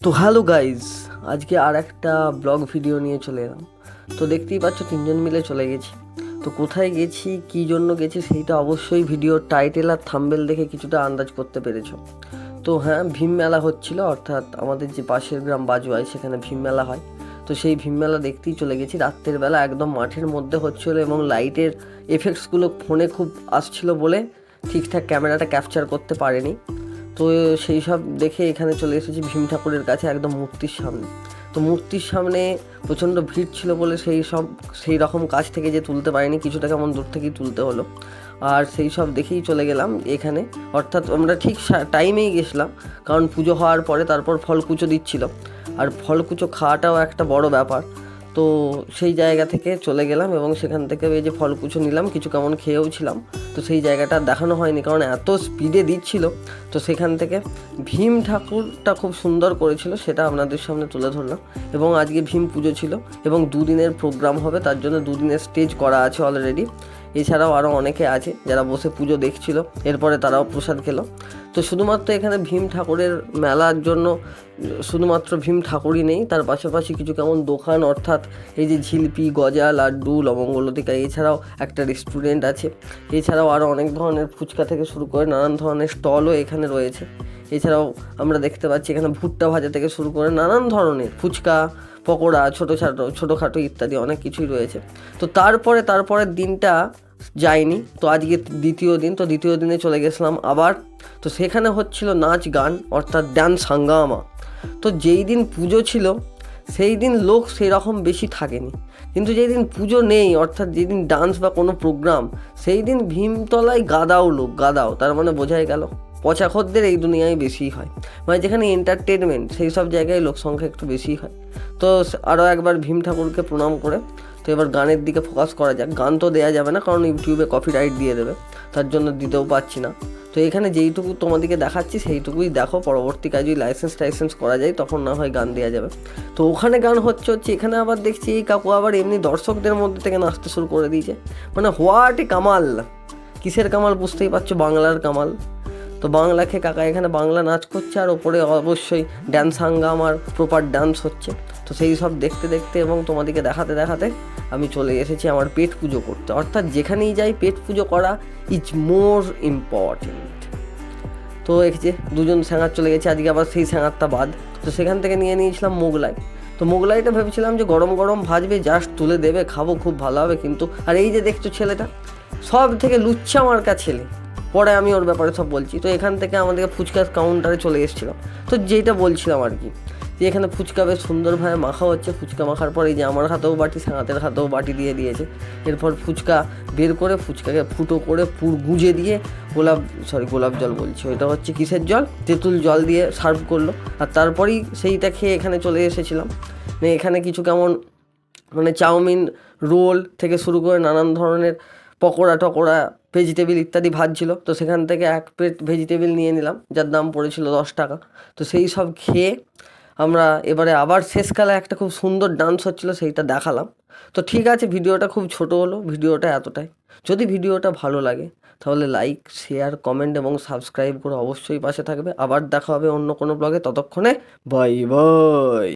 তো hello guys, আজকে আর একটা ব্লগ ভিডিও নিয়ে চলে এলাম। তো দেখতেই পাচ্ছ তিনজন মিলে চলে গেছি। তো কোথায় গেছি, কী জন্য গেছি, সেইটা অবশ্যই ভিডিওর টাইটেল আর থাম্বনেল দেখে কিছুটা আন্দাজ করতে পেরেছো। তো হ্যাঁ, ভীম মেলা হচ্ছিল, অর্থাৎ আমাদের যে পাশের গ্রাম বাজুয়ায় সেখানে ভীম মেলা হয়। তো সেই ভীম মেলা দেখতেই চলে গেছি। রাত্রের বেলা একদম মাঠের মধ্যে হচ্ছিল এবং লাইটের এফেক্টসগুলো ফোনে খুব আসছিল বলে ঠিকঠাক ক্যামেরাটা ক্যাপচার করতে পারেনি। তো সেই সব দেখে এখানে চলে এসেছি ভীম ঠাকুরের কাছে, একদম মূর্তির সামনে। তো মূর্তির সামনে প্রচণ্ড ভিড় ছিল বলে সেই রকম কাছ থেকে যে তুলতে পারিনি, কিছুটা কেমন দূর থেকেই তুলতে হলো। আর সেই সব দেখেই চলে গেলাম এখানে, অর্থাৎ আমরা ঠিক টাইমেই গেছিলাম, কারণ পুজো হওয়ার পরে তারপর ফলকুচো দিচ্ছিল, আর ফলকুচো খাওয়াটাও একটা বড় ব্যাপার। তো সেই জায়গা থেকে চলে গেলাম এবং সেখান থেকে এই যে ফলকুচো নিলাম, কিছু কেমন খেয়েও ছিলাম। তো সেই জায়গাটা দেখানো হয়নি কারণ এত স্পিডে দিচ্ছিল। তো সেখান থেকে ভীম ঠাকুরটা খুব সুন্দর করেছিল, সেটা আপনাদের সামনে তুলে ধরলাম। এবং আজকে ভীম পুজো ছিল এবং দুদিনের প্রোগ্রাম হবে, তার জন্য দুদিনের স্টেজ করা আছে অলরেডি। এছাড়াও আরও অনেকে আছে যারা বসে পুজো দেখছিল, এরপরে তারাও প্রসাদ খেলো। তো শুধুমাত্র এখানে ভীম ঠাকুরের মেলার জন্য শুধুমাত্র ভীম ঠাকুরই নেই, তার পাশাপাশি কিছু কেমন দোকান, অর্থাৎ এই যে ঝিলপি, গজা, লাড্ডু, লবঙ্গলতিকা, এছাড়াও একটা রেস্টুরেন্ট আছে। এছাড়াও আরও অনেক ধরনের ফুচকা থেকে শুরু করে নানান ধরনের স্টলও এখানে রয়েছে। এছাড়াও আমরা দেখতে পাচ্ছি এখানে ভুট্টা ভাজা থেকে শুরু করে নানান ধরনের ফুচকা, পকোড়া, ছোটোখাটো ইত্যাদি অনেক কিছুই রয়েছে। তো তারপরের দিনটা যাইনি, তো আজকে দ্বিতীয় দিন। তো দ্বিতীয় দিনে চলে গেছিলাম আবার। তো সেখানে হচ্ছিল নাচ গান, অর্থাৎ ডান্স হাঙ্গামা। তো যেই দিন পুজো ছিল সেই দিন লোক সেই রকম বেশি থাকেনি, কিন্তু যেই দিন পুজো নেই, অর্থাৎ যেদিন ডান্স বা কোনো প্রোগ্রাম, সেই দিন ভীমতলায় গাদাও, তার মানে বোঝাই গেল পচা খদ্দের এই দুনিয়ায় বেশিই হয়। মানে যেখানে এন্টারটেনমেন্ট, সেই সব জায়গায় লোক সংখ্যা একটু বেশিই হয়। তো আরও একবার ভীম ঠাকুরকে প্রণাম করে তো এবার গানের দিকে ফোকাস করা যাক। গান তো দেওয়া যাবে না কারণ ইউটিউবে কপিরাইট দিয়ে দেবে, তার জন্য দিতেও পারছি না। তো এখানে যেইটুকু তোমাদেরকে দেখাচ্ছি সেইটুকুই দেখো, পরবর্তী কাজ যদি লাইসেন্স করা যায় তখন না হয় গান দেওয়া যাবে। তো ওখানে গান হচ্ছে, এখানে আবার দেখছি এই কাকু আবার এমনি দর্শকদের মধ্যে থেকে নাচতে শুরু করে দিয়েছে। মানে হোয়াট এ কামাল! কিসের কামাল বুঝতেই পারছো, বাংলার কামাল। তো বাংলাকে কাকা এখানে বাংলা নাচ করছে, আর ওপরে অবশ্যই ড্যান্স হাঙ্গামার প্রপার ডান্স হচ্ছে। তো সেই সব দেখতে দেখতে এবং তোমাদেরকে দেখাতে দেখাতে আমি চলে এসেছি আমার পেট পুজো করতে। অর্থাৎ যেখানেই যাই পেট পুজো করা ইজ মোর ইম্পর্টেন্ট। তো এই যে দুজন স্যাঙার চলে গেছে, আজকে আবার সেই স্যাঙারটা বাদ। তো সেখান থেকে নিয়ে নিয়েছিলাম মোগলাই। তো মোগলাইটা ভেবেছিলাম যে গরম গরম ভাজবে, জাস্ট তুলে দেবে, খাবো, খুব ভালো হবে। কিন্তু আর এই যে দেখছো ছেলেটা, সব থেকে লুচ্ছা মার্কা ছেলে, পরে আমি ওর ব্যাপারে সব বলছি। তো এখান থেকে আমাদেরকে ফুচকার কাউন্টারে চলে এসেছিলাম। তো যেটা বলছিলাম আর কি, যে এখানে ফুচকা বেশ সুন্দরভাবে মাখা হচ্ছে। ফুচকা মাখার পর এই যে আমার হাতেও বাটি, সাঁতের হাতেও বাটি দিয়ে দিয়েছে। এরপর ফুচকা বের করে ফুচকাকে ফুটো করে গুঁজে দিয়ে গোলাপ জল বলছি, ওইটা হচ্ছে কিসের জল, তেঁতুল জল দিয়ে সার্ভ করলো। আর তারপরেই সেইটা খেয়ে এখানে চলে এসেছিলাম। এখানে কিছু কেমন মানে চাউমিন, রোল থেকে শুরু করে নানান ধরনের পকোড়া টকোড়া, ভেজিটেবিল ইত্যাদি ভাজছিল। তো সেখান থেকে এক প্লেট ভেজিটেবিল নিয়ে নিলাম, যার দাম পড়েছিল 10 টাকা। তো সেই সব খেয়ে আমরা এবারে আবার শেষকালে একটা খুব সুন্দর ডান্স হচ্ছিলো, সেইটা দেখালাম। তো ঠিক আছে, ভিডিওটা খুব ছোট হলো, ভিডিওটা এতটাই। যদি ভিডিওটা ভালো লাগে তাহলে লাইক, শেয়ার, কমেন্ট এবং সাবস্ক্রাইব করে অবশ্যই পাশে থাকবে। আবার দেখা হবে অন্য কোনো ব্লগে, ততক্ষণে বাই বাই।